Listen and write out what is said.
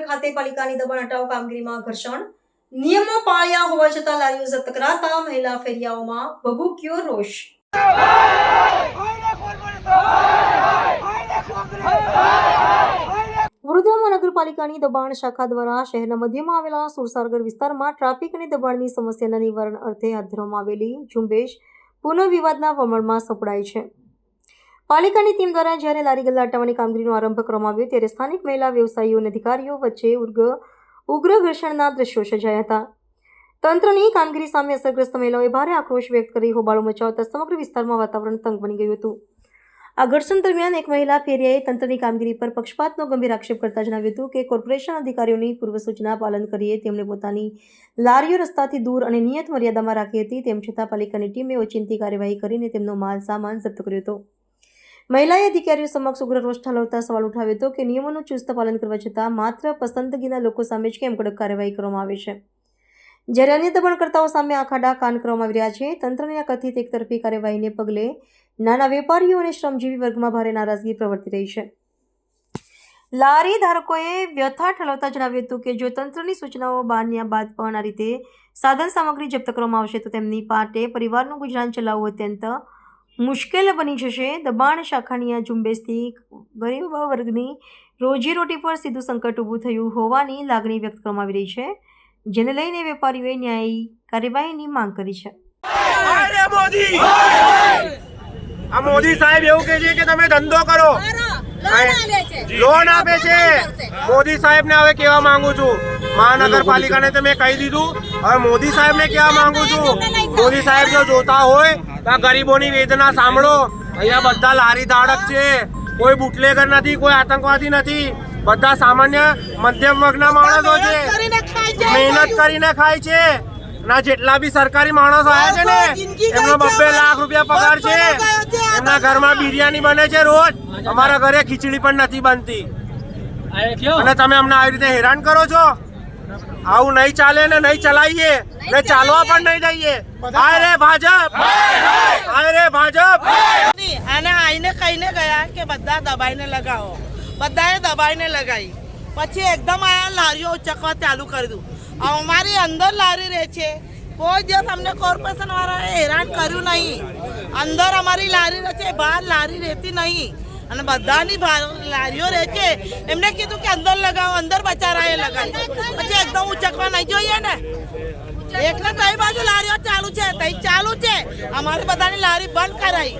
ખાતે પાલિકાની દબાણ હટાવ કામગીરીમાં ઘર્ષણ, નિયમો પાળ્યા હોવા છતાં લારીઓ જપ્ત કરાતા મહિલા ફેરિયાઓમાં ભભૂક્યો રોષ। વડોદરા મહાનગરપાલિકાની દબાણ શાખા દ્વારા શહેરના મધ્યમાં આવેલા સુરસાગર વિસ્તારમાં ટ્રાફિક અને દબાણની સમસ્યાના નિવારણ અર્થે હાથ ધરવામાં આવેલી ઝુંબેશ પુનઃ વિવાદના વમળમાં સપડાઈ છે। પાલિકાની ટીમ દ્વારા જ્યારે લારી ગલ્લા હટાવવાની કામગીરીનો આરંભ કરવામાં આવ્યો ત્યારે સ્થાનિક મહિલા વ્યવસાયીઓ અને અધિકારીઓ વચ્ચે ઉગ્ર ઘર્ષણના દ્રશ્યો સર્જાયા હતા। તંત્રની કામગીરી સામે અસરગ્રસ્ત મહિલાઓએ ભારે આક્રોશ વ્યક્ત કરી હોબાળો મચાવતા સમગ્ર વિસ્તારમાં વાતાવરણ તંગ બની ગયું હતું। આ ઘર્ષણ દરમિયાન એક મહિલા ફેરિયાએ તંત્રની કામગીરી પર પક્ષપાતનો ગંભીર આક્ષેપ કરતા જણાવ્યું હતું કે કોર્પોરેશન અધિકારીઓની પૂર્વ સૂચના પાલન કરીએ તેમણે પોતાની લારીઓ રસ્તાથી દૂર અને નિયત મર્યાદામાં રાખી હતી, તેમ છતાં પાલિકાની ટીમે ઓચિંતી કાર્યવાહી કરીને તેમનો માલ સામાન જપ્ત કર્યો હતો। મહિલાએ અધિકારીઓ સમક્ષ ઉગ્ર રોષ ઠાલવતા સવાલ ઉઠાવ્યો હતો કે નિયમોનું ચુસ્ત પાલન કરવા છતાં માત્ર પસંદગીના લોકો સામે જ કેમ કડક કાર્યવાહી કરવામાં આવે છે, જ્યારે અન્ય દબાણકર્તાઓ સામે આખાડા કાન કરવામાં આવી રહ્યા છે। તંત્રની આ કથિત એકતરફી કાર્યવાહીને પગલે નાના વેપારીઓ અને શ્રમજીવી વર્ગમાં ભારે નારાજગી પ્રવર્તી રહી છે। લારી ધારકોએ વ્યથા ઠાલવતા જણાવ્યું હતું કે જો તંત્રની સૂચનાઓ બહાર્યા બાદ પણ આ રીતે સાધન સામગ્રી જપ્ત કરવામાં આવશે તો તેમની પાસે પરિવારનું ગુજરાન ચલાવવું અત્યંત મુશ્કેલ બની જશે। દબાણ શાખાની આ ઝુંબેશથી ગરીબ વર્ગની રોજીરોટી પર સીધું સંકટ ઊભું થયું હોવાની લાગણી વ્યક્ત કરવામાં આવી રહી છે, જેને લઈને વેપારીઓએ ન્યાયી કાર્યવાહીની માંગ કરી છે। આ મોદી સાહેબ એવું કહે છે કે તમે ધંધો કરો, લોન આપે છે। મોદી સાહેબ ને હવે કહેવા માંગુ છું, મહાનગરપાલિકાને તો મેં કહી દીધું, હવે મોદી સાહેબ ને કહેવા માંગુ છું, મોદી સાહેબ જો જોતા હોય તો આ ગરીબોની વેદના સાંભળો। અહીંયા બધા લારી ધારક છે, કોઈ બુટલેગર નથી, કોઈ આતંકવાદી નથી, બધા સામાન્ય મધ્યમ વર્ગના માણસો છે, મહેનત કરીને ખાય છે। ના જેટલા બી સરકારી માણસો આવ્યા છે ને એમનો 2 લાખ રૂપિયા પગાર છે, એમના ઘરમાં બિરયાની બને છે રોજ, અમારા ઘરે ખીચડી પણ નથી બનતી અને તમે અમને આવી રીતે હેરાન કરો છો। આવું નહીં ચાલે ને નહીં ચલાવીએ ને ચાલવા પણ નહીં દઈએ। હાય રે ભાજપ, હાય રે ભાજપ। અને આઈને કહીને ગયા કે બધા દબાઈને લગાવો, બધાએ દબાઈને લગાવી, પછી એકદમ આ લારીઓ ઉચકવા ચાલુ કરી દઉં। અમારી અંદર લારી રહે છે, કોઈ દિવસ અમને કોર્પોરેશન વાળાએ હેરાન કર્યું નહીં। અંદર અમારી લારી રહે છે, બહાર લારી રહેતી નહીં અને બધાની લારીઓ રહે છે, એમને કીધું કે અંદર લગાવો, અંદર બચારાએ લગાવી, પછી એકદમ ઉચકવા નહીં જોઈએ ને। એકને તઈ બાજુ લારીઓ ચાલુ છે, તઈ ચાલુ છે, અમારે બધાની લારી બંધ કરાઈ।